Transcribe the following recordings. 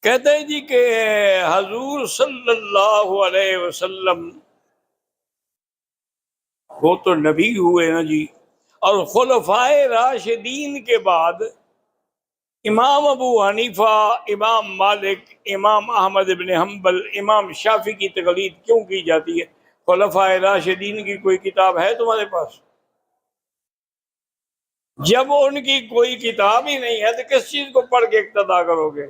کہتے ہیں جی کہ حضور صلی اللہ علیہ وسلم وہ تو نبی ہوئے نا جی، اور خلفائے راشدین کے بعد امام ابو حنیفہ، امام مالک، امام احمد بن حنبل، امام شافعی کی تقلید کیوں کی جاتی ہے؟ خلفائے راشدین کی کوئی کتاب ہے تمہارے پاس؟ جب ان کی کوئی کتاب ہی نہیں ہے تو کس چیز کو پڑھ کے اقتدا کرو گے؟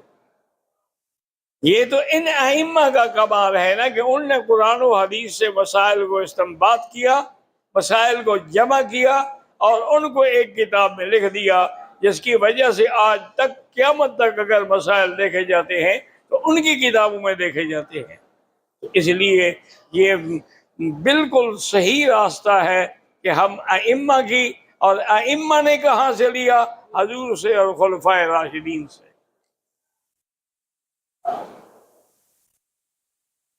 یہ تو ان ائمہ کا کمال ہے نا کہ ان نے قرآن و حدیث سے مسائل کو استنباط کیا، مسائل کو جمع کیا اور ان کو ایک کتاب میں لکھ دیا، جس کی وجہ سے آج تک قیامت تک اگر مسائل دیکھے جاتے ہیں تو ان کی کتابوں میں دیکھے جاتے ہیں۔ اس لیے یہ بالکل صحیح راستہ ہے کہ ہم ائمہ کی، اور ائمہ نے کہاں سے لیا؟ حضور سے اور خلفائے راشدین سے۔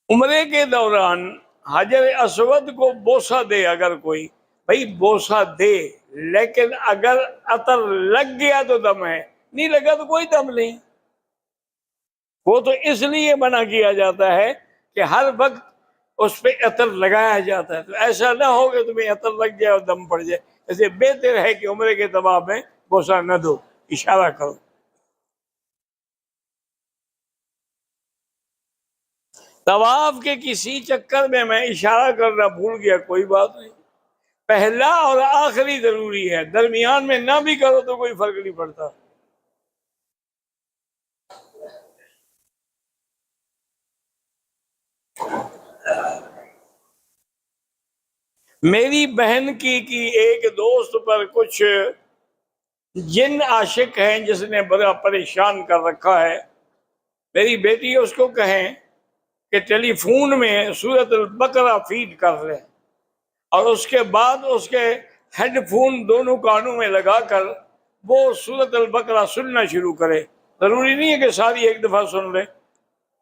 عمرے کے دوران حجر اسود کو بوسہ دے اگر کوئی، بھائی بوسہ دے، لیکن اگر عطر لگ گیا تو دم ہے، نہیں لگا تو کوئی دم نہیں۔ وہ تو اس لیے منع کیا جاتا ہے کہ ہر وقت اس پہ عطر لگایا جاتا ہے، تو ایسا نہ ہو کہ تمہیں عطر لگ جائے اور دم پڑ جائے۔ اسے بہتر ہے کہ عمرے کے طواف میں بوسہ نہ دو، اشارہ کرو۔ طواف کے کسی چکر میں میں اشارہ کرنا بھول گیا، کوئی بات نہیں، پہلا اور آخری ضروری ہے، درمیان میں نہ بھی کرو تو کوئی فرق نہیں پڑتا۔ میری بہن کی ایک دوست پر کچھ جن عاشق ہیں جس نے بڑا پریشان کر رکھا ہے۔ میری بیٹی اس کو کہیں کہ ٹیلی فون میں سورۃ البقرہ فیڈ کر لیں، اور اس کے بعد اس کے ہیڈ فون دونوں کانوں میں لگا کر وہ سورۃ البقرہ سننا شروع کرے۔ ضروری نہیں ہے کہ ساری ایک دفعہ سن لے،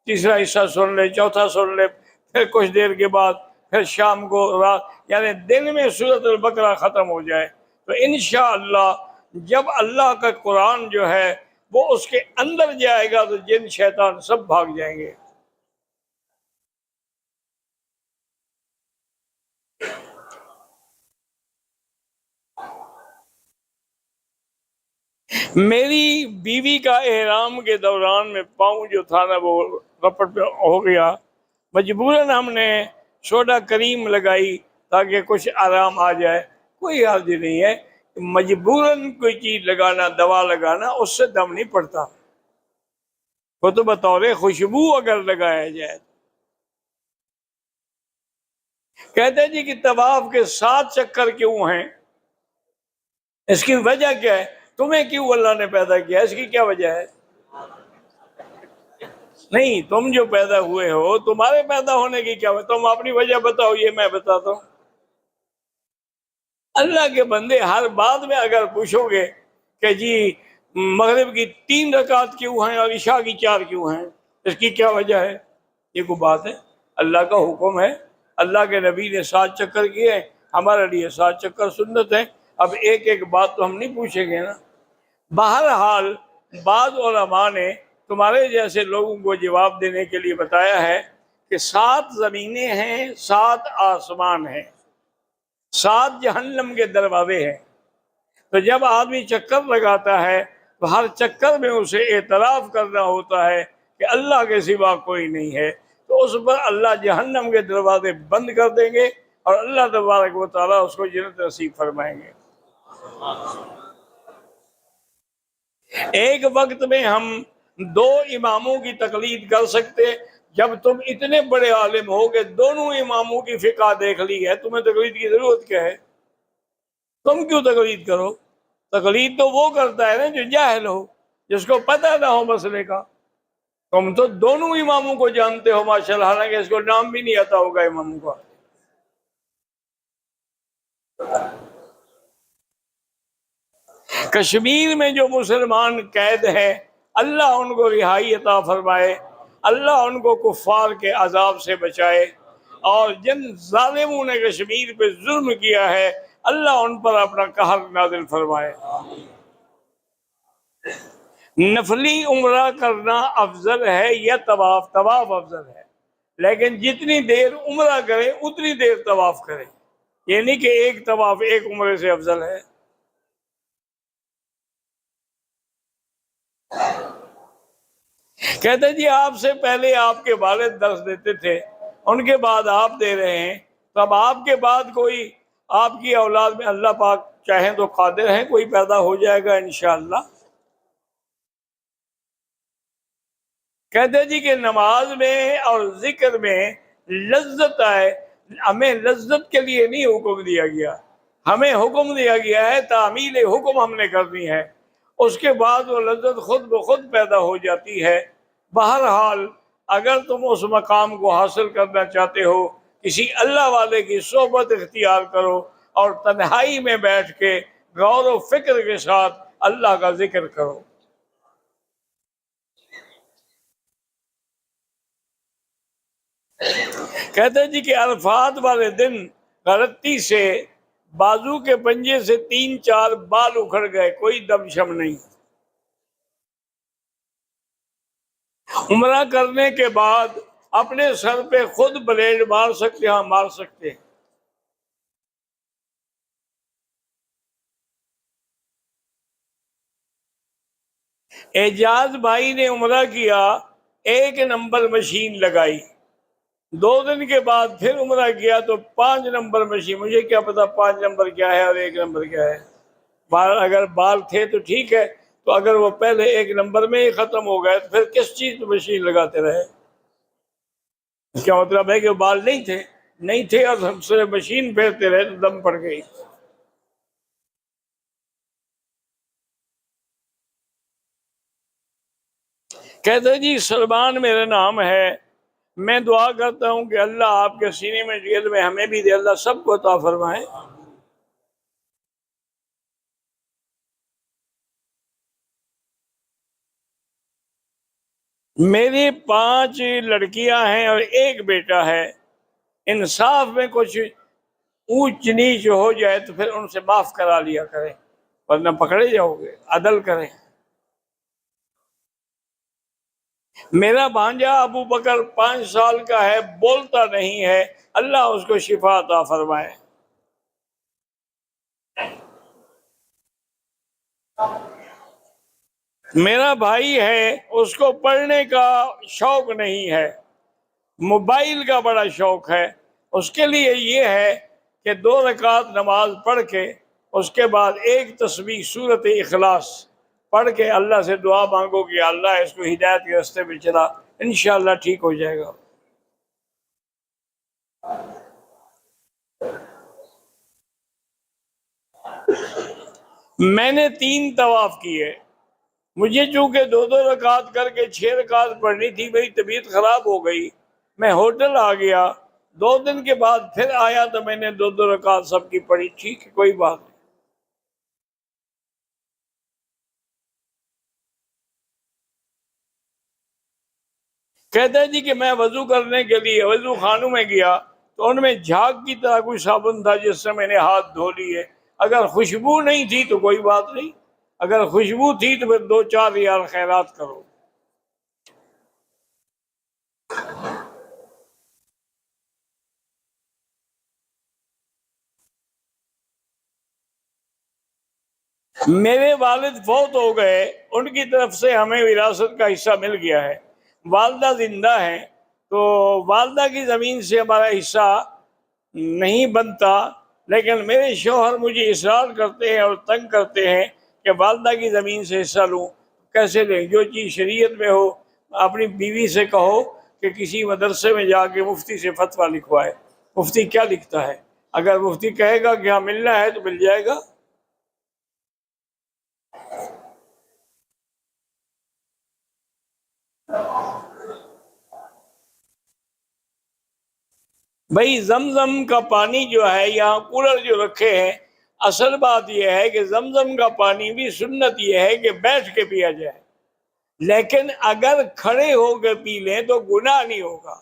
تیسرا حصہ سن لے، چوتھا سن لے، پھر کچھ دیر کے بعد پھر شام کو، رات، یعنی دن میں سورۃ البقرہ ختم ہو جائے تو انشاءاللہ جب اللہ کا قرآن جو ہے وہ اس کے اندر جائے گا تو جن شیطان سب بھاگ جائیں گے۔ میری بیوی کا احرام کے دوران میں پاؤں جو تھا نا وہ رپٹ پہ ہو گیا، مجبوراً ہم نے سوڈا کریم لگائی تاکہ کچھ آرام آ جائے۔ کوئی حرج نہیں ہے، مجبوراً کوئی چیز لگانا، دوا لگانا، اس سے دم نہیں پڑتا، وہ تو بطور خوشبو اگر لگایا جائے۔ کہتے ہیں جی کہ طواف کے 7 چکر کیوں ہیں؟ اس کی وجہ کیا ہے؟ تمہیں کیوں اللہ نے پیدا کیا، اس کی کیا وجہ ہے؟ نہیں، تم جو پیدا ہوئے ہو، تمہارے پیدا ہونے کی کیا وجہ؟ تم اپنی وجہ بتاؤ، یہ میں بتاتا ہوں۔ اللہ کے بندے ہر بات میں اگر پوچھو گے کہ جی مغرب کی 3 رکعت کیوں ہیں اور عشاء کی 4 کیوں ہیں، اس کی کیا وجہ ہے؟ یہ کوئی بات ہے؟ اللہ کا حکم ہے، اللہ کے نبی نے 7 چکر کیے ہیں، ہمارے لیے 7 چکر سنت ہیں۔ اب ایک ایک بات تو ہم نہیں پوچھیں گے نا۔ بہرحال بعض علماء نے تمہارے جیسے لوگوں کو جواب دینے کے لیے بتایا ہے کہ 7 زمینیں ہیں، 7 آسمان ہیں، 7 جہنم کے دروازے ہیں۔ تو جب آدمی چکر لگاتا ہے تو ہر چکر میں اسے اعتراف کرنا ہوتا ہے کہ اللہ کے سوا کوئی نہیں ہے، تو اس پر اللہ جہنم کے دروازے بند کر دیں گے اور اللہ تبارک و تعالیٰ اس کو جنت نصیب فرمائیں گے۔ ایک وقت میں ہم 2 اماموں کی تقلید کر سکتے۔ جب تم اتنے بڑے عالم ہو کہ دونوں اماموں کی فقہ دیکھ لی ہے، تمہیں تقلید کی ضرورت کیا ہے؟ تم کیوں تقلید کرو؟ تقلید تو وہ کرتا ہے نا جو جاہل ہو، جس کو پتہ نہ ہو مسئلے کا۔ تم تو دونوں اماموں کو جانتے ہو ماشاءاللہ، حالانکہ اس کو نام بھی نہیں آتا ہوگا اماموں کا۔ کشمیر میں جو مسلمان قید ہیں، اللہ ان کو رہائی عطا فرمائے، اللہ ان کو کفار کے عذاب سے بچائے، اور جن ظالموں نے کشمیر پہ ظلم کیا ہے اللہ ان پر اپنا قہر نازل فرمائے۔ نفلی عمرہ کرنا افضل ہے یا طواف؟ طواف افضل ہے، لیکن جتنی دیر عمرہ کرے اتنی دیر طواف کرے، یہ نہیں کہ ایک طواف ایک عمرے سے افضل ہے۔ کہتے جی آپ سے پہلے آپ کے والد درس دیتے تھے، ان کے بعد آپ دے رہے ہیں، تو اب آپ کے بعد کوئی آپ کی اولاد میں اللہ پاک چاہیں تو قادر ہیں کوئی پیدا ہو جائے گا انشاءاللہ۔ کہتے جی کہ نماز میں اور ذکر میں لذت آئے، ہمیں لذت کے لیے نہیں حکم دیا گیا، ہمیں حکم دیا گیا ہے تعمیل حکم ہم نے کرنی ہے، اس کے بعد وہ لذت خود بخود پیدا ہو جاتی ہے۔ بہرحال اگر تم اس مقام کو حاصل کرنا چاہتے ہو، کسی اللہ والے کی صحبت اختیار کرو اور تنہائی میں بیٹھ کے غور و فکر کے ساتھ اللہ کا ذکر کرو۔ کہتے ہیں جی کہ عرفات والے دن غلطی سے بازو کے پنجے سے 3-4 بال اکھڑ گئے، کوئی دم شم نہیں۔ عمرہ کرنے کے بعد اپنے سر پہ خود بلیڈ مار سکتے، ہاں مار سکتے ہیں۔ اعجاز بھائی نے عمرہ کیا، 1 نمبر مشین لگائی، 2 دن کے بعد پھر عمرہ کیا تو 5 نمبر مشین، مجھے کیا پتا 5 نمبر کیا ہے اور 1 نمبر کیا ہے۔ اگر بال تھے تو ٹھیک ہے، تو اگر وہ پہلے 1 نمبر میں ہی ختم ہو گئے تو پھر کس چیز میں مشین لگاتے رہے؟ اس کا مطلب ہے کہ وہ بال نہیں تھے اور ہم سے مشین پھیرتے رہے تو دم پڑ گئی۔ کہتے جی سلمان میرا نام ہے، میں دعا کرتا ہوں کہ اللہ آپ کے سینے میں جو علم ہے ہمیں بھی دے، اللہ سب کو عطا فرمائے۔ میری 5 لڑکیاں ہیں اور 1 بیٹا ہے، انصاف میں کچھ اونچ نیچ ہو جائے تو پھر ان سے معاف کرا لیا کریں، ورنہ پکڑے جاؤ گے، عدل کریں۔ میرا بھانجا ابو بکر 5 سال کا ہے، بولتا نہیں ہے، اللہ اس کو شفا عطا فرمائے۔ میرا بھائی ہے، اس کو پڑھنے کا شوق نہیں ہے، موبائل کا بڑا شوق ہے، اس کے لیے یہ ہے کہ 2 رکعت نماز پڑھ کے اس کے بعد 1 تسبیح سورۃ اخلاص پڑھ کے اللہ سے دعا مانگو کہ اللہ اس کو ہدایت کے راستے پہ چلا، انشاءاللہ ٹھیک ہو جائے گا۔ میں نے 3 طواف کیے، مجھے چونکہ 2 رکعت کر کے 6 رکعت پڑھنی تھی، میری طبیعت خراب ہو گئی، میں ہوٹل آ گیا، 2 دن کے بعد پھر آیا تو میں نے 2 رکعت سب کی پڑھی، ٹھیک ہے کوئی بات نہیں۔ کہتے ہیں جی کہ میں وضو کرنے کے لیے وضو خانوں میں گیا تو ان میں جھاگ کی طرح کوئی صابن تھا جس سے میں نے ہاتھ دھو لیے، اگر خوشبو نہیں تھی تو کوئی بات نہیں، اگر خوشبو تھی تو پھر 2-4 ریال خیرات کرو۔ میرے والد فوت ہو گئے، ان کی طرف سے ہمیں وراثت کا حصہ مل گیا ہے، والدہ زندہ ہیں تو والدہ کی زمین سے ہمارا حصہ نہیں بنتا، لیکن میرے شوہر مجھے اصرار کرتے ہیں اور تنگ کرتے ہیں کہ والدہ کی زمین سے حصہ لوں، کیسے لیں؟ جو چیز شریعت میں ہو، اپنی بیوی سے کہو کہ کسی مدرسے میں جا کے مفتی سے فتویٰ لکھوائے، مفتی کیا لکھتا ہے، اگر مفتی کہے گا کہ ہاں ملنا ہے تو مل جائے گا۔ بھائی زمزم کا پانی جو ہے، یہاں کولر جو رکھے ہیں، اصل بات یہ ہے کہ زمزم کا پانی بھی سنت یہ ہے کہ بیٹھ کے پیا جائے، لیکن اگر کھڑے ہو کے پی لیں تو گناہ نہیں ہوگا،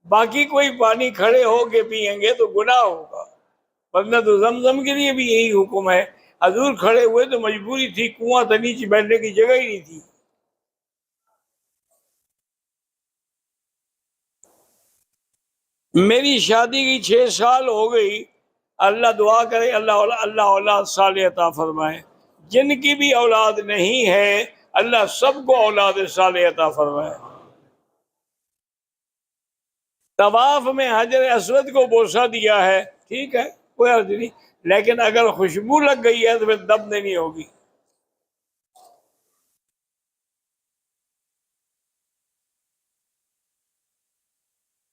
باقی کوئی پانی کھڑے ہو کے پیئیں گے تو گناہ ہوگا، ورنہ تو زمزم کے لیے بھی یہی حکم ہے۔ حضور کھڑے ہوئے تو مجبوری تھی، کنواں تھا، نیچے بیٹھنے کی جگہ ہی نہیں تھی۔ میری شادی کی 6 سال ہو گئی، اللہ دعا کرے اللہ اولاد صالح عطا فرمائے۔ جن کی بھی اولاد نہیں ہے اللہ سب کو اولاد صالح عطا فرمائے۔ طواف میں حجر اسود کو بوسہ دیا ہے، ٹھیک ہے، کوئی عرض نہیں، لیکن اگر خوشبو لگ گئی ہے تو پھر دم دینی ہوگی۔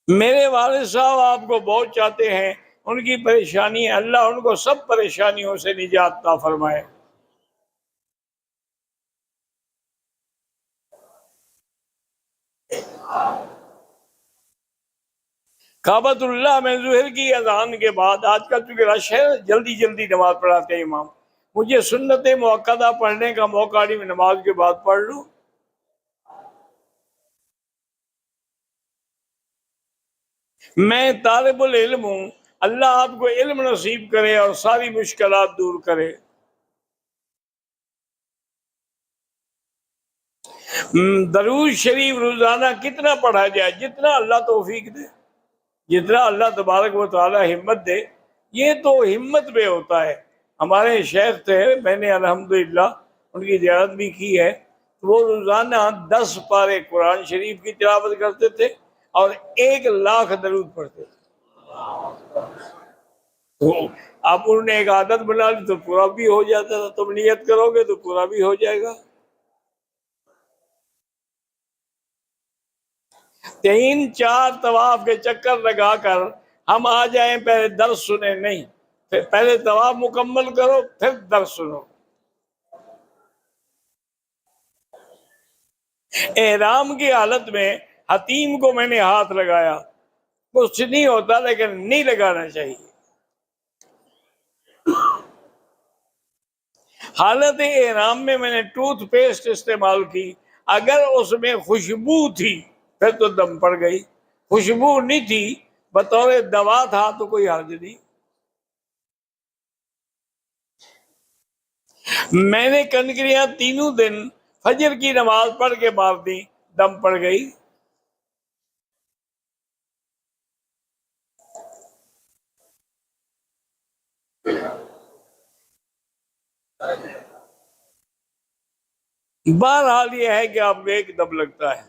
میرے والد صاحب آپ کو بہت چاہتے ہیں، ان کی پریشانی ہے، اللہ ان کو سب پریشانیوں سے نجات عطا فرمائے۔ کعبۃ اللہ میں ظہر کی اذان کے بعد، آج کل چونکہ رش ہے جلدی جلدی نماز پڑھاتے ہیں امام، مجھے سنت مؤکدہ پڑھنے کا موقع نہیں، میں نماز کے بعد پڑھ لوں۔ میں طالب العلم ہوں، اللہ آپ کو علم نصیب کرے اور ساری مشکلات دور کرے۔ درود شریف روزانہ کتنا پڑھا جائے؟ جتنا اللہ توفیق دے، جتنا اللہ تبارک و تعالی ہمت دے۔ یہ تو ہمت پہ ہوتا ہے۔ ہمارے شیخ تھے، میں نے الحمدللہ ان کی زیارت بھی کی ہے، وہ روزانہ 10 پارے قرآن شریف کی تلاوت کرتے تھے اور 1 لاکھ درود پڑھتے تھے۔ تو آپ انہوں نے ایک عادت بنا لی تو پورا بھی ہو جاتا تھا، تم نیت کرو گے تو پورا بھی ہو جائے گا۔ 3 4 طواف کے چکر لگا کر ہم آ جائیں پہلے درس سنیں نہیں، پہلے طواف مکمل کرو پھر درس سنو۔ احرام کی حالت میں حتیم کو میں نے ہاتھ لگایا، کچھ نہیں ہوتا لیکن نہیں لگانا چاہیے۔ حالت احرام میں میں نے ٹوتھ پیسٹ استعمال کی، اگر اس میں خوشبو تھی پھر تو دم پڑ گئی، خوشبو نہیں تھی بطور دوا تھا تو کوئی حرج نہیں۔ میں نے کنکریاں تینوں دن فجر کی نماز پڑھ کے مار دی، دم پڑ گئی۔ بہرحال یہ ہے کہ آپ کو ایک دم لگتا ہے۔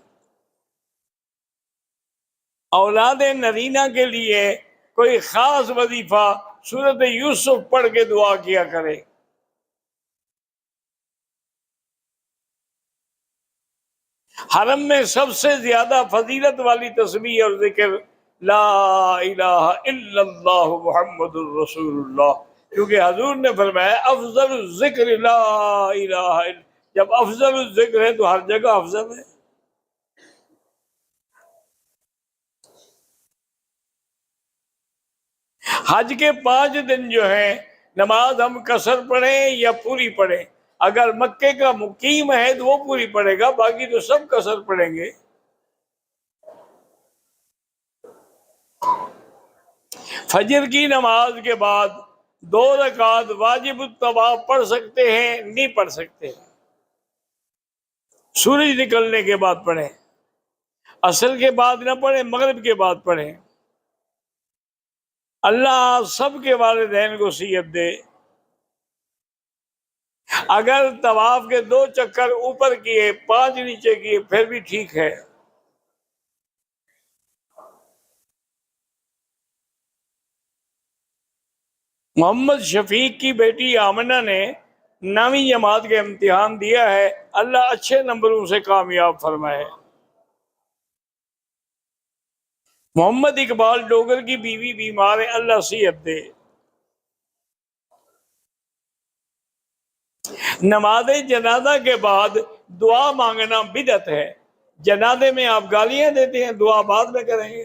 اولاد نرینہ کے لیے کوئی خاص وظیفہ سورۃ یوسف پڑھ کے دعا کیا کرے۔ حرم میں سب سے زیادہ فضیلت والی تسبیح اور ذکر لا الہ الا اللہ محمد الرسول اللہ، کیونکہ حضور نے فرمایا افضل الذکر لا الہ الا، جب افضل الذکر ہے تو ہر جگہ افضل ہے۔ حج کے 5 دن جو ہیں نماز ہم قصر پڑھیں یا پوری پڑھیں، اگر مکے کا مقیم ہے تو وہ پوری پڑھے گا، باقی تو سب قصر پڑھیں گے۔ فجر کی نماز کے بعد 2 رکعت واجب الطواف پڑھ سکتے ہیں، نہیں پڑھ سکتے؟ سورج نکلنے کے بعد پڑھیں، عصر کے بعد نہ پڑھیں، مغرب کے بعد پڑھیں۔ اللہ آپ سب کے والدین کو صحت دے۔ اگر طواف کے 2 چکر اوپر کیے 5 نیچے کیے پھر بھی ٹھیک ہے۔ محمد شفیق کی بیٹی آمنہ نے 9ویں جماعت کا امتحان دیا ہے، اللہ اچھے نمبروں سے کامیاب فرمائے۔ محمد اقبال ڈوگر کی بیوی بیمار ہے، اللہ صحت دے۔ نماز جنازہ کے بعد دعا مانگنا بدعت ہے۔ جنازے میں آپ گالیاں دیتے ہیں، دعا بعد میں کریں گے۔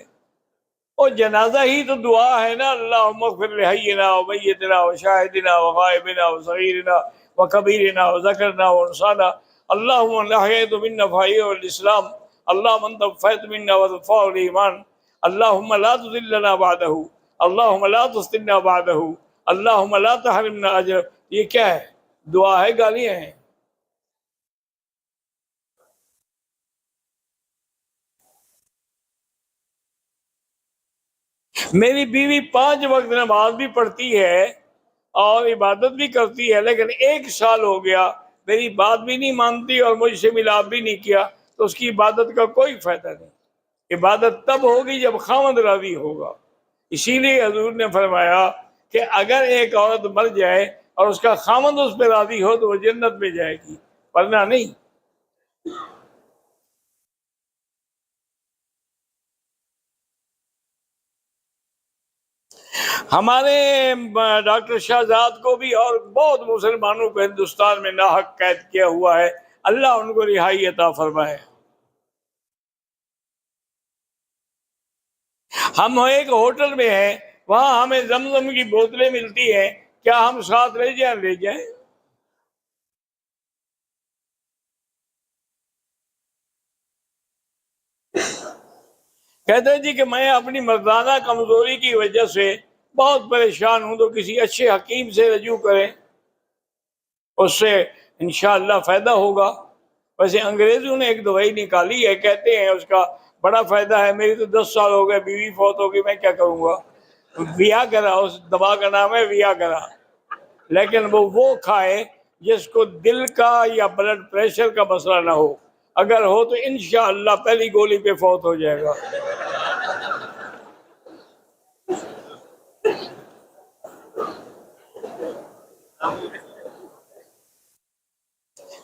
اور جنازہ ہی تو دعا ہے نا، اللہم اغفر لحینا و میتنا و شاہدنا و غائبنا و صغیرنا و کبیرنا و ذکرنا و انسانا، اللہم لحیت من نفائی والاسلام، اللہم انت فیت منا و دفاع الایمان، اللہم لا تذلنا بعدہ، اللہم لا تفتنا بعدہ، اللہم لا تحرمنا اجر۔ یہ کیا ہے؟ دعا ہے، گالیاں ہیں؟ میری بیوی 5 وقت نماز بھی پڑھتی ہے اور عبادت بھی کرتی ہے، لیکن 1 سال ہو گیا میری بات بھی نہیں مانتی اور مجھ سے ملاپ بھی نہیں کیا، تو اس کی عبادت کا کوئی فائدہ نہیں۔ عبادت تب ہوگی جب خاوند راضی ہوگا۔ اسی لیے حضور نے فرمایا کہ اگر ایک عورت مر جائے اور اس کا خاوند اس پہ راضی ہو تو وہ جنت میں جائے گی، ورنہ نہیں۔ ہمارے ڈاکٹر شہزاد کو بھی اور بہت مسلمانوں کو ہندوستان میں ناحق قید کیا ہوا ہے، اللہ ان کو رہائی عطا فرمائے۔ ہم ایک ہوٹل میں ہیں، وہاں ہمیں زمزم کی بوتلیں ملتی ہیں، کیا ہم ساتھ لے جائیں؟ کہتے ہیں جی کہ میں اپنی مردانہ کمزوری کی وجہ سے بہت پریشان ہوں، تو کسی اچھے حکیم سے رجوع کریں، اس سے انشاءاللہ فائدہ ہوگا۔ ویسے انگریزوں نے ایک دوائی نکالی ہے، کہتے ہیں اس کا بڑا فائدہ ہے۔ میری تو 10 سال ہو گئے، بیوی فوت ہو گئی، میں کیا کروں گا؟ ویا کرا، اس دوا کا نام ہے ویا کرا، لیکن وہ کھائے جس کو دل کا یا بلڈ پریشر کا مسئلہ نہ ہو، اگر ہو تو انشاءاللہ پہلی گولی پہ فوت ہو جائے گا۔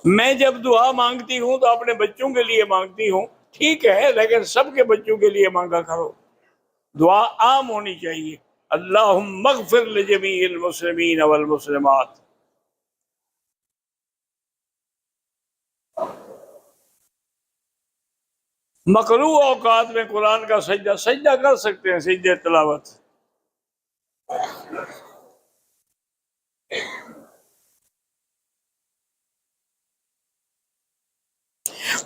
میں جب دعا مانگتی ہوں تو اپنے بچوں کے لیے مانگتی ہوں، ٹھیک ہے، لیکن سب کے بچوں کے لیے مانگا کرو۔ دعا عام ہونی چاہیے، اللہم اغفر لجمیع المسلمین والمسلمات۔ مکروہ اوقات میں قرآن کا سجدہ کر سکتے ہیں، سجدہ تلاوت۔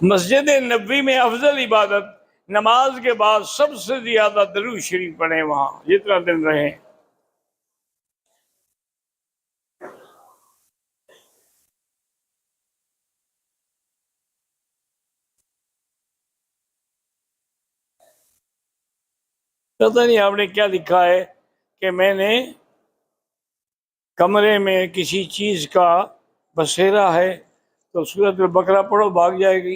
مسجد نبوی میں افضل عبادت نماز کے بعد سب سے زیادہ درود شریف پڑھیں، وہاں جتنا دن رہیں۔ پتہ نہیں آپ نے کیا لکھا ہے کہ میں نے کمرے میں کسی چیز کا بسیرا ہے تو سورۃ البقرہ پڑھو، بھاگ جائے گی۔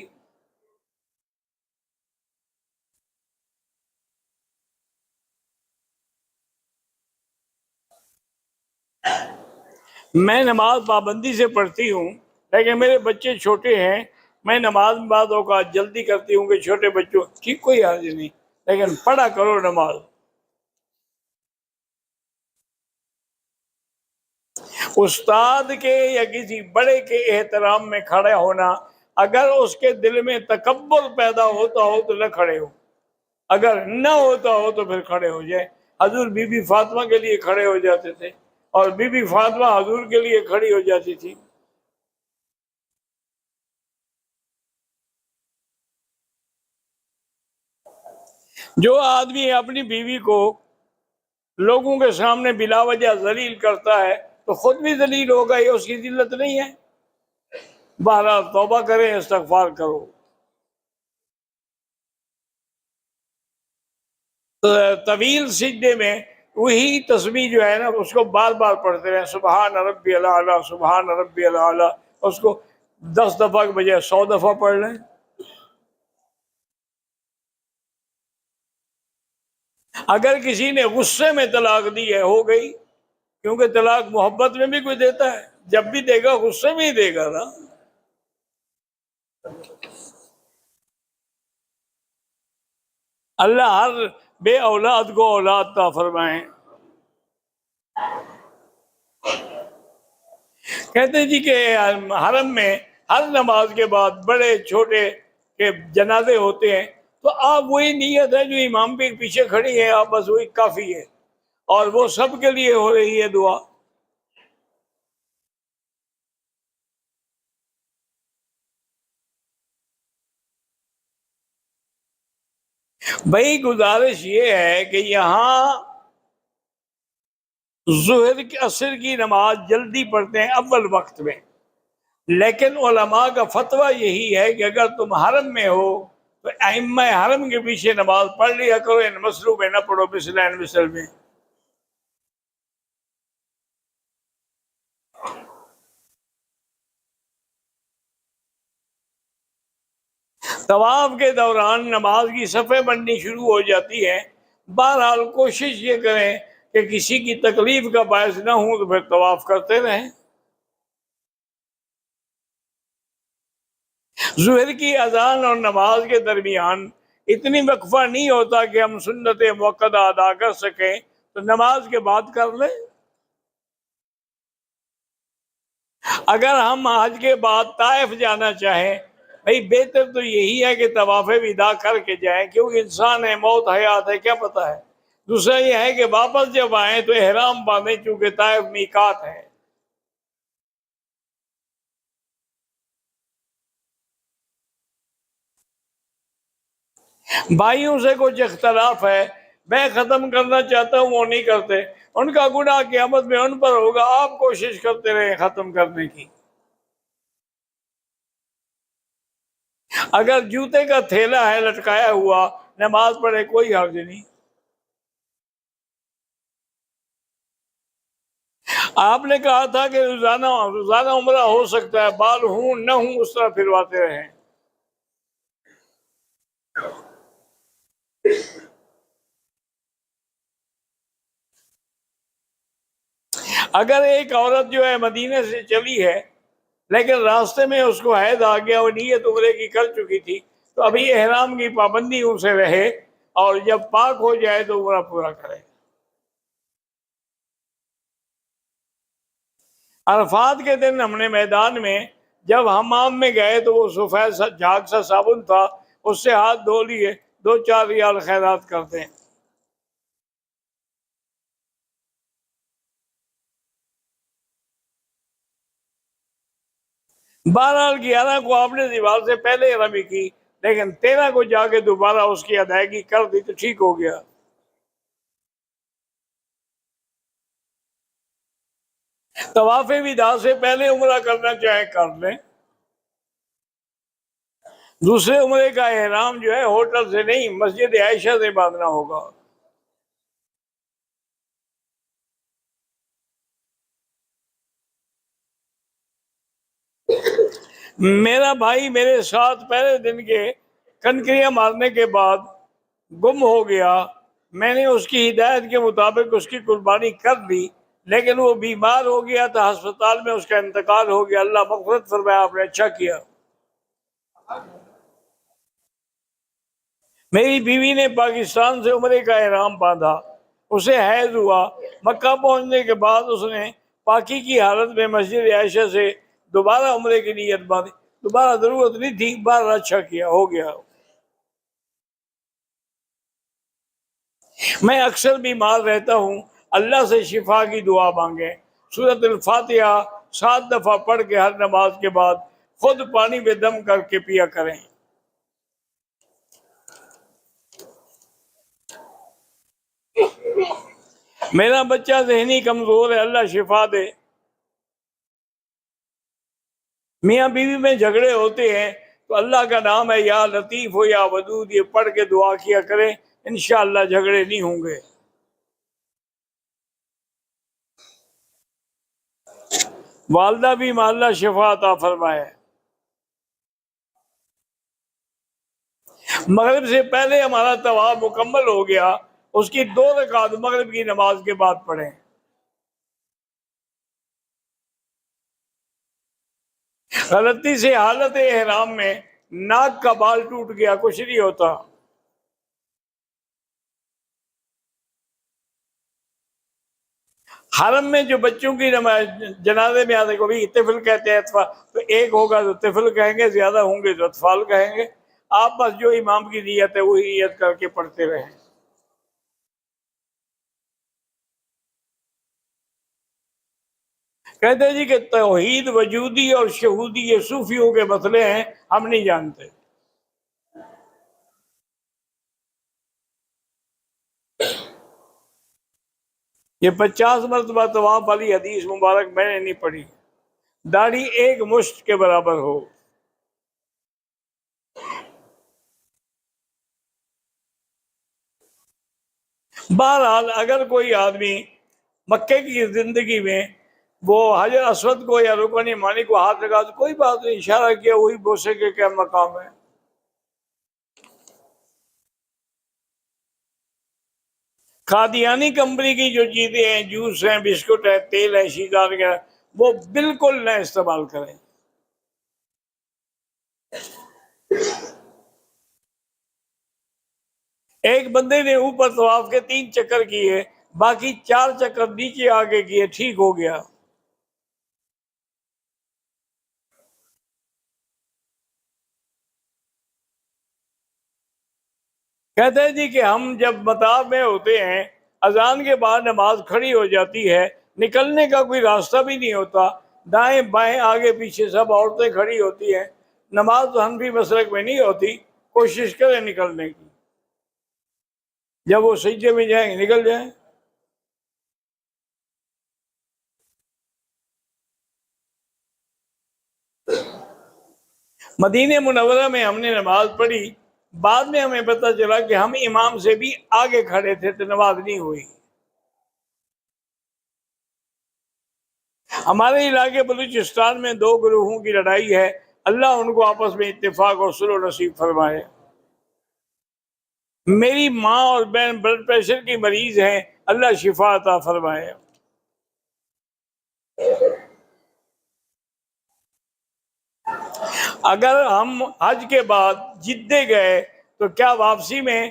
میں نماز پابندی سے پڑھتی ہوں، لیکن میرے بچے چھوٹے ہیں، میں نماز میں بعض اوقات جلدی کرتی ہوں کہ چھوٹے بچوں، ٹھیک، کوئی حرج نہیں، لیکن پڑھا کرو نماز۔ استاد کے یا کسی بڑے کے احترام میں کھڑا ہونا، اگر اس کے دل میں تکبر پیدا ہوتا ہو تو نہ کھڑے ہو، اگر نہ ہوتا ہو تو پھر کھڑے ہو جائے۔ حضور بی بی فاطمہ کے لیے کھڑے ہو جاتے تھے اور بی بی فاطمہ حضور کے لیے کھڑی ہو جاتی تھی۔ جو آدمی اپنی بیوی کو لوگوں کے سامنے بلا وجہ ذلیل کرتا ہے تو خود بھی ذلیل ہوگا، یہ اس کی ذلت نہیں ہے؟ بہرحال توبہ کریں، استغفار کرو۔ طویل سجدے میں وہی تسبیح جو ہے نا، اس کو بار بار پڑھتے رہیں، سبحان ربی الاعلیٰ، سبحان ربی الاعلیٰ، اس کو 10 دفعہ کے بجائے 100 دفعہ پڑھ لیں۔ اگر کسی نے غصے میں طلاق دی ہے، ہو گئی، کیونکہ طلاق محبت میں بھی کوئی دیتا ہے، جب بھی دے گا غصے میں ہی دے گا نا۔ اللہ ہر بے اولاد کو اولاد عطا فرمائیں۔ کہتے ہیں جی کہ حرم میں ہر نماز کے بعد بڑے چھوٹے کے جنازے ہوتے ہیں، تو آپ وہی نیت ہے جو امام کے پیچھے کھڑی ہے، آپ بس وہی کافی ہے، اور وہ سب کے لیے ہو رہی ہے دعا۔ بھائی گزارش یہ ہے کہ یہاں ظہر کے عصر کی نماز جلدی پڑھتے ہیں اول وقت میں، لیکن علماء کا فتویٰ یہی ہے کہ اگر تم حرم میں ہو تو ائمہ حرم کے پیچھے نماز پڑھ لیا کرو، ان مسلوں میں نہ پڑھو مثل میں۔ طواف کے دوران نماز کی صفیں بننی شروع ہو جاتی ہے۔ بہرحال کوشش یہ کریں کہ کسی کی تکلیف کا باعث نہ ہوں تو پھر طواف کرتے رہیں۔ ظہر کی اذان اور نماز کے درمیان اتنی وقفہ نہیں ہوتا کہ ہم سنت موقدہ ادا کر سکیں، تو نماز کے بعد کر لیں۔ اگر ہم حج کے بعد طائف جانا چاہیں، بھئی بہتر تو یہی ہے کہ طواف وداع کر کے جائیں، کیونکہ انسان ہے، موت حیات ہے، کیا پتہ ہے۔ دوسرا یہ ہے کہ واپس جب آئیں تو احرام باندھیں، چونکہ طائف میقات ہے۔ بھائیوں سے کچھ اختلاف ہے، میں ختم کرنا چاہتا ہوں، وہ نہیں کرتے، ان کا گناہ قیامت میں ان پر ہوگا، آپ کوشش کرتے رہیں ختم کرنے کی۔ اگر جوتے کا تھیلا ہے لٹکایا ہوا، نماز پڑھے کوئی حرج نہیں۔ آپ نے کہا تھا کہ روزانہ عمرہ ہو سکتا ہے، بال ہوں نہ ہوں اس طرح پھرواتے رہیں۔ اگر ایک عورت جو ہے مدینے سے چلی ہے لیکن راستے میں اس کو حیض آ گیا، وہ نیت عمرے کی کر چکی تھی، تو ابھی احرام کی پابندی اسے رہے، اور جب پاک ہو جائے تو عمرہ پورا کرے۔ عرفات کے دن ہم نے میدان میں جب حمام میں گئے تو وہ سفید سا جھاگ سا صابن تھا، اس سے ہاتھ دھو لیے، 2-4 ریال خیرات کرتے ہیں۔ بہرحال 11 کو آپ نے دیوار سے پہلے رمی کی، لیکن 13 کو جا کے دوبارہ اس کی ادائیگی کر دی تو ٹھیک ہو گیا۔ طواف وداع سے پہلے عمرہ کرنا چاہے کر لیں۔ دوسرے عمرے کا احرام جو ہے ہوٹل سے نہیں، مسجد عائشہ سے باندھنا ہوگا۔ میرا بھائی میرے ساتھ پہلے دن کے کنکریاں مارنے کے بعد گم ہو گیا، میں نے اس کی ہدایت کے مطابق اس کی قربانی کر دی، لیکن وہ بیمار ہو گیا تھا، ہسپتال میں اس کا انتقال ہو گیا، اللہ مغفرت فرمائے، آپ نے اچھا کیا۔ میری بیوی نے پاکستان سے عمرے کا احرام باندھا، اسے حیض ہوا، مکہ پہنچنے کے بعد اس نے پاکی کی حالت میں مسجد عائشہ سے دوبارہ عمرے کی نیت باندھی، دوبارہ ضرورت نہیں تھی، بار اچھا کیا، ہو گیا۔ میں اکثر بیمار رہتا ہوں، اللہ سے شفا کی دعا مانگیں، سورۃ الفاتحہ 7 دفعہ پڑھ کے ہر نماز کے بعد خود پانی میں دم کر کے پیا کریں۔ میرا بچہ ذہنی کمزور ہے، اللہ شفا دے۔ میاں بیوی میں جھگڑے ہوتے ہیں تو اللہ کا نام ہے یا لطیف ہو یا ودود، یہ پڑھ کے دعا کیا کریں، انشاءاللہ جھگڑے نہیں ہوں گے۔ والدہ بھی اللہ شفا عطا فرمائے۔ مغرب سے پہلے ہمارا طواف مکمل ہو گیا، اس کی 2 رکعت مغرب کی نماز کے بعد پڑھیں۔ غلطی سے حالت احرام میں ناک کا بال ٹوٹ گیا، کچھ نہیں ہوتا۔ حرم میں جو بچوں کی جنازے میں آتے کو بھی طفل کہتے ہیں، تو ایک ہوگا تو طفل کہیں گے، زیادہ ہوں گے تو اطفال کہیں گے۔ آپ بس جو امام کی نیت ہے وہی نیت کر کے پڑھتے رہیں۔ کہتے ہیں جی کہ توحید وجودی اور شہودی یہ صوفیوں کے مسئلے ہیں، ہم نہیں جانتے۔ یہ 50 مرتبہ طواف والی حدیث مبارک میں نے نہیں پڑھی، داڑھی 1 مشت کے برابر ہو۔ بہرحال اگر کوئی آدمی مکے کی زندگی میں وہ حجر اسود کو یا رکن یمانی کو ہاتھ لگا تو کوئی بات نہیں، اشارہ کیا وہی بوسے کے کیا مقام ہے۔ قادیانی کمپنی کی جو چیزیں ہیں، جوس ہیں، بسکٹ ہے، تیل ہے، شیدار وغیرہ، وہ بالکل نہ استعمال کریں۔ ایک بندے نے اوپر طواف کے 3 چکر کیے، باقی 4 چکر نیچے آگے کیے، ٹھیک ہو گیا۔ کہتے ہیں جی کہ ہم جب مطاف میں ہوتے ہیں، اذان کے بعد نماز کھڑی ہو جاتی ہے، نکلنے کا کوئی راستہ بھی نہیں ہوتا، دائیں بائیں آگے پیچھے سب عورتیں کھڑی ہوتی ہیں، نماز تو حنفی مسلک میں نہیں ہوتی، کوشش کریں نکلنے کی، جب وہ سجدے میں جائیں نکل جائیں۔ مدینہ منورہ میں ہم نے نماز پڑھی، بعد میں ہمیں پتہ چلا کہ ہم امام سے بھی آگے کھڑے تھے تو نماز نہیں ہوئی۔ ہمارے علاقے بلوچستان میں 2 گروہوں کی لڑائی ہے، اللہ ان کو آپس میں اتفاق اور صلح نصیب فرمائے۔ میری ماں اور بہن بلڈ پریشر کی مریض ہیں، اللہ شفا عطا فرمائے۔ اگر ہم حج کے بعد جدے گئے تو کیا واپسی میں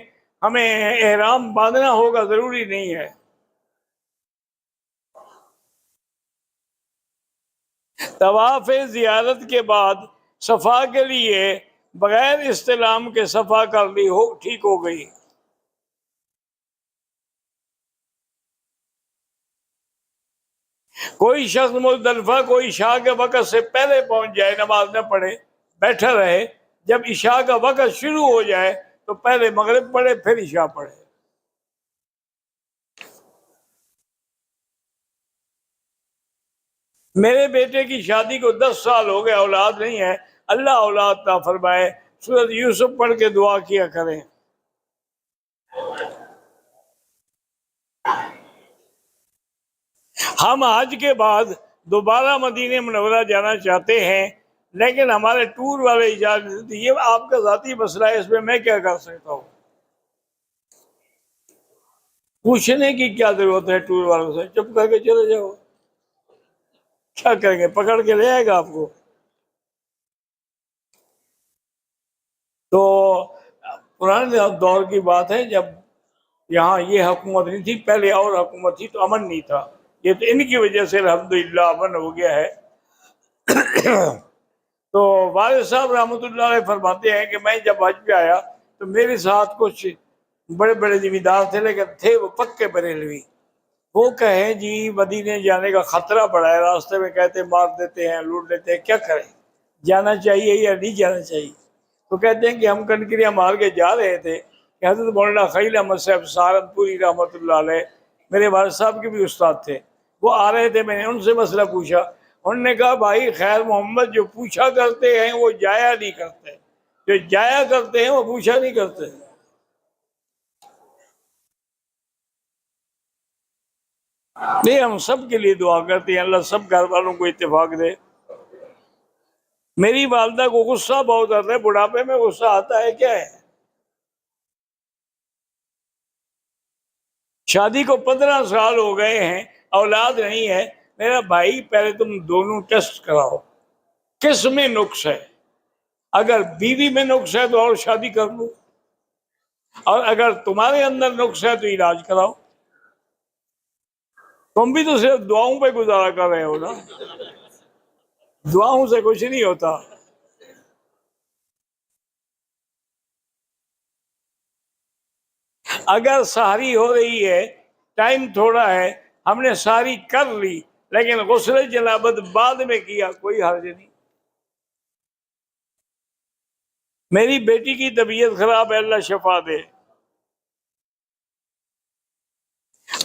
ہمیں احرام باندھنا ہوگا؟ ضروری نہیں ہے۔ طواف زیارت کے بعد صفا کے لیے بغیر استلام کے صفا کر لی ہو، ٹھیک ہو گئی۔ کوئی شخص مزدلفہ کو عشاء کے وقت سے پہلے پہنچ جائے، نماز نہ پڑھے، بیٹھا رہے، جب عشاء کا وقت شروع ہو جائے تو پہلے مغرب پڑھے پھر عشاء پڑھے۔ میرے بیٹے کی شادی کو 10 سال ہو گئے، اولاد نہیں ہے، اللہ اولاد عطا فرمائے، سورۃ یوسف پڑھ کے دعا کیا کریں۔ ہم حج کے بعد دوبارہ مدینہ منورہ جانا چاہتے ہیں، لیکن ہمارے ٹور والے اجازت، یہ آپ کا ذاتی مسئلہ ہے، اس میں میں کیا کر سکتا ہوں؟ پوچھنے کی کیا ضرورت ہے ٹور والوں سے؟ چپ کر کے چلے جاؤ، کیا کریں گے؟ پکڑ کے لے آئے گا آپ کو؟ تو پرانے دور کی بات ہے، جب یہاں یہ حکومت نہیں تھی، پہلے اور حکومت تھی تو امن نہیں تھا، یہ تو ان کی وجہ سے الحمدللہ امن ہو گیا ہے۔ تو والد صاحب رحمۃ اللہ علیہ فرماتے ہیں کہ میں جب حج پہ آیا تو میرے ساتھ کچھ بڑے بڑے زمیندار تھے، لیکن تھے وہ پکے بریلوی۔ وہ کہیں جی مدینے جانے کا خطرہ بڑا ہے، راستے میں کہتے مار دیتے ہیں، لوٹ لیتے ہیں، کیا کریں، جانا چاہیے یا نہیں جانا چاہیے؟ تو کہتے ہیں کہ ہم کنکریاں مار کے جا رہے تھے کہ حضرت مولانا خلیل احمد صاحب سہارنپوری رحمۃ اللہ علیہ، میرے والد صاحب کے بھی استاد تھے، وہ آ رہے تھے، میں نے ان سے مسئلہ پوچھا، انہوں نے کہا بھائی خیر محمد جو پوچھا کرتے ہیں وہ جایا نہیں کرتے، جو جایا کرتے ہیں وہ پوچھا نہیں کرتے۔ نہیں، ہم سب کے لیے دعا کرتے ہیں، اللہ سب گھر والوں کو اتفاق دے۔ میری والدہ کو غصہ بہت آتا ہے، بڑھاپے میں غصہ آتا ہے کیا ہے؟ شادی کو 15 سال ہو گئے ہیں، اولاد نہیں ہے، میرا بھائی پہلے تم دونوں ٹیسٹ کراؤ، کس میں نقص ہے؟ اگر بیوی میں نقص ہے تو اور شادی کر لو، اور اگر تمہارے اندر نقص ہے تو علاج کراؤ۔ تم بھی تو صرف دعاؤں پہ گزارا کر رہے ہو نا، دعاؤں سے کچھ نہیں ہوتا۔ اگر سحری ہو رہی ہے، ٹائم تھوڑا ہے، ہم نے سحری کر لی لیکن غسل جنابت بعد میں کیا، کوئی حرج نہیں۔ میری بیٹی کی طبیعت خراب ہے، اللہ شفا دے۔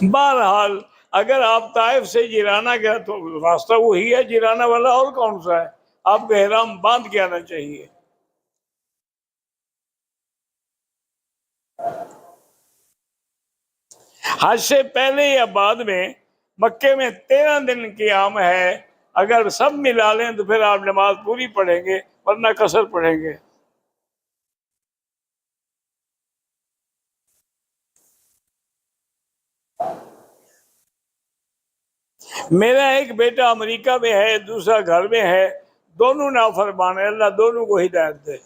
بہرحال اگر آپ طائف سے جیرانہ گئے تو راستہ وہی ہے جیرانہ والا، اور کون سا ہے؟ آپ کو احرام باندھ کے آنا چاہیے۔ حج سے پہلے یا بعد میں مکے میں 13 دن قیام ہے، اگر سب ملا لیں تو پھر آپ نماز پوری پڑھیں گے، ورنہ قصر پڑھیں گے۔ میرا ایک بیٹا امریکہ میں ہے، دوسرا گھر میں ہے، دونوں نافرمان ہیں، اللہ دونوں کو ہدایت دے۔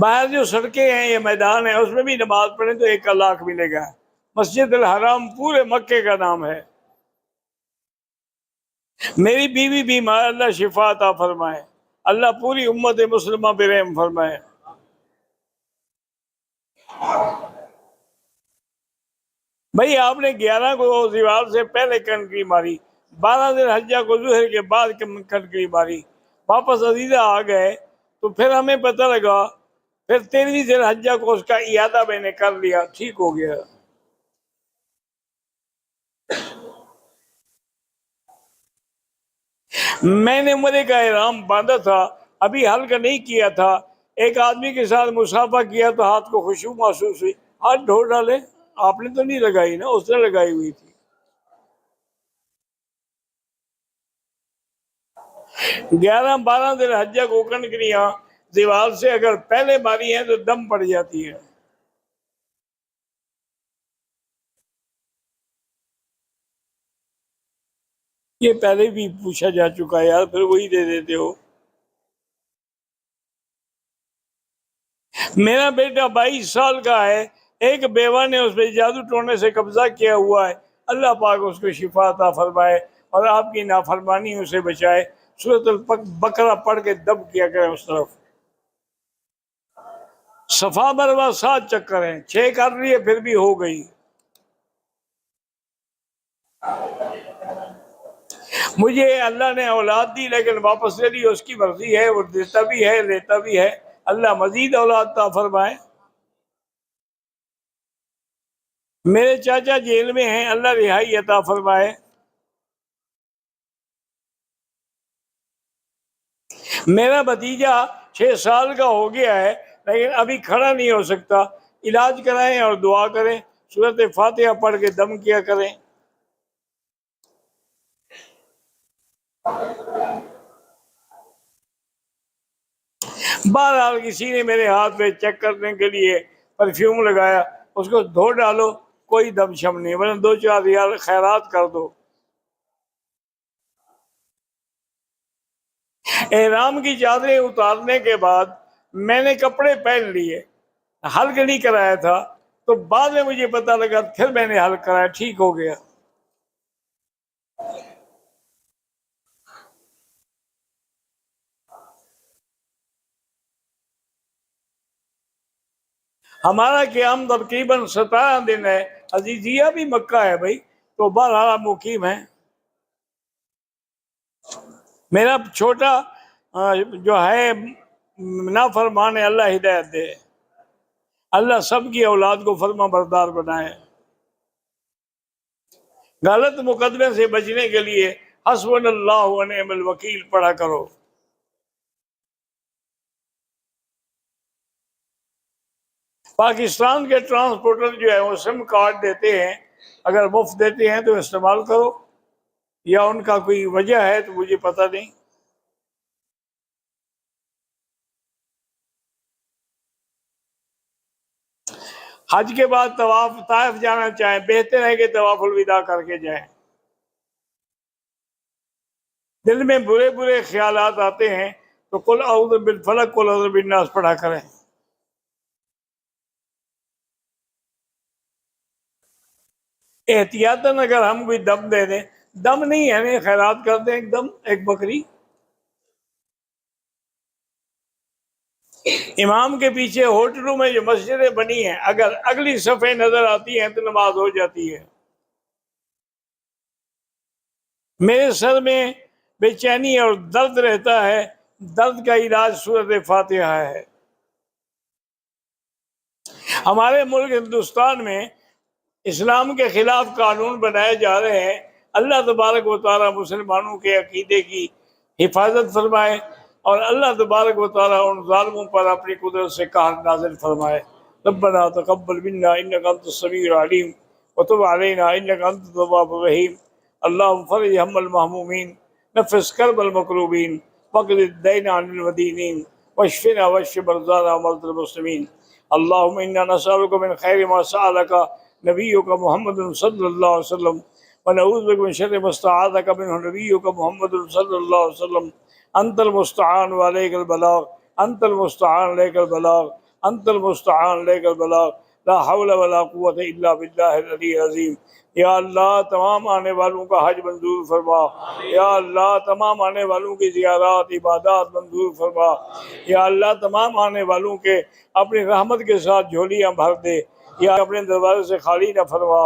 باہر جو سڑکیں ہیں یا میدان ہیں اس میں بھی نماز پڑھیں تو 1 لاکھ ملے گا۔ مسجد الحرام پورے مکے کا نام ہے۔ میری بیوی بیمار، اللہ شفا عطا فرمائے، اللہ پوری امت مسلمہ پہ رحم فرمائے۔ بھائی آپ نے 11 کو زوال سے پہلے کنکری ماری، 12 ذی الحجہ کو ظہر کے بعد کنکری ماری، واپس عزیزہ آ گئے تو پھر ہمیں پتہ لگا، پھر 13ویں ذی الحجہ کو اس کا اعادہ میں نے کر لیا، ٹھیک ہو گیا۔ میں نے عمرے کا احرام باندھا تھا، ابھی حلق نہیں کیا تھا، ایک آدمی کے ساتھ مصافحہ کیا تو ہاتھ کو خوشبو محسوس ہوئی، ہاتھ دھو ڈالے۔ آپ نے تو نہیں لگائی نا، اس نے لگائی ہوئی تھی۔ 11-12 ذی الحجہ کو کنکریاں دیوار سے اگر پہلے ماری ہیں تو دم پڑ جاتی ہے۔ یہ پہلے بھی پوچھا جا چکا ہے یار، پھر وہی دے دیتے ہو۔ میرا بیٹا 22 سال کا ہے، ایک بیوہ نے اس پہ جادو ٹونے سے قبضہ کیا ہوا ہے، اللہ پاک اس کو شفا عطا فرمائے اور آپ کی نافرمانیوں سے بچائے۔ سورۃ البقرہ پڑھ کے دب کیا کریں اس طرف۔ صفا مروہ 7 چکر ہیں، 6 کر رہی ہے پھر بھی ہو گئی۔ مجھے اللہ نے اولاد دی لیکن واپس لے لی، اس کی مرضی ہے، وہ دیتا بھی ہے لیتا بھی ہے، اللہ مزید اولاد عطا فرمائے۔ میرے چاچا جیل میں ہیں، اللہ رہائی عطا فرمائے۔ میرا بھتیجا 6 سال کا ہو گیا ہے لیکن ابھی کھڑا نہیں ہو سکتا، علاج کرائیں اور دعا کریں، سورۃ فاتحہ پڑھ کے دم کیا کریں۔ بہرحال کسی نے میرے ہاتھ پہ چیک کرنے کے لیے پرفیوم لگایا، اس کو دھو ڈالو، کوئی دم شم نہیں، ورنہ 2-4 ریال خیرات کر دو۔ احرام کی چادریں اتارنے کے بعد میں نے کپڑے پہن لیے، حلق نہیں کرایا تھا، تو بعد میں مجھے پتہ لگا، پھر میں نے حلق کرایا، ٹھیک ہو گیا۔ ہمارا قیام تقریباً 17 دن ہے، عزیزیہ بھی مکہ ہے بھائی، تو بہرحال مقیم ہے۔ میرا چھوٹا جو ہے نافرمان ہے، اللہ ہدایت دے، اللہ سب کی اولاد کو فرما بردار بنائے۔ غلط مقدمے سے بچنے کے لیے حسبنا اللہ و نعم الوکیل پڑھا کرو۔ پاکستان کے ٹرانسپورٹر جو ہے وہ سم کارڈ دیتے ہیں، اگر مفت دیتے ہیں تو استعمال کرو، یا ان کا کوئی وجہ ہے تو مجھے پتہ نہیں۔ حج کے بعد طواف طائف جانا چاہیں، بہتر ہے کہ طواف الوداع کر کے جائیں۔ دل میں برے برے خیالات آتے ہیں تو قل اعوذ بالفلق قل اعوذ بالناس پڑھا کریں۔ احتیاطاً اگر ہم کوئی دم دے دیں، دم نہیں ہے، خیرات کر دیں، ایک دم ایک بکری۔ امام کے پیچھے ہوٹلوں میں جو مسجدیں بنی ہیں، اگر اگلی صفحے نظر آتی ہیں تو نماز ہو جاتی ہے۔ میرے سر میں بے چینی اور درد رہتا ہے، درد کا علاج سورۃ فاتحہ ہے۔ ہمارے ملک ہندوستان میں اسلام کے خلاف قانون بنائے جا رہے ہیں، اللہ تبارک و تعالیٰ مسلمانوں کے عقیدے کی حفاظت فرمائے اور اللہ تبارک و تعالیٰ ان ظالموں پر اپنی قدرت سے قہر نازل فرمائے۔ ربنا تقبل منا إنك أنت السميع العليم وتب علينا إنك أنت التواب الرحيم اللهم فرج هم المهمومين نفس كرب المكروبين واقض الدين عن المدينين واشفنا واشف مرضانا ومرضى المسلمين اللهم إنا نسألك من خير ما سألك نبيك محمد صلى الله عليه وسلم ونعوذ بك من شر ما استعاذك منه نبيك محمد صلى الله عليه وسلم أنت المستعان وعليك البلاغ أنت المستعان عليك البلاغ أنت المستعان عليك البلاغ لا حول ولا قوة إلا بالله العلي العظيم یا اللہ تمام آنے والوں کا حج منظور فرما یا اللہ تمام آنے والوں کی زیارات عبادات منظور فرما یا اللہ تمام آنے والوں کے اپنی رحمت کے ساتھ جھولیاں بھر دے یا اپنے دروازے سے خالی نہ فرما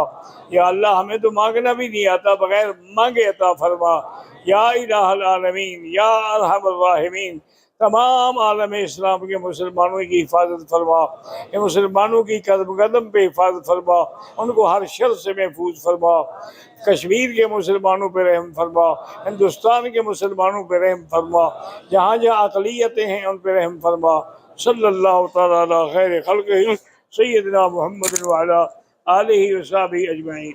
یا اللہ ہمیں تو مانگنا بھی نہیں آتا بغیر مانگے عطا فرما یا الہ العالمین یا ارحم الراحمین تمام عالم اسلام کے مسلمانوں کی حفاظت فرما یہ مسلمانوں کی قدم قدم پہ حفاظت فرما ان کو ہر شر سے محفوظ فرما کشمیر کے مسلمانوں پہ رحم فرما ہندوستان کے مسلمانوں پہ رحم فرما جہاں جہاں اقلیتیں ہیں ان پہ رحم فرما صلی اللہ تعالیٰ علی خیر خلقہ سیدنا محمد وعلی آلہ وصحبہ اجمعین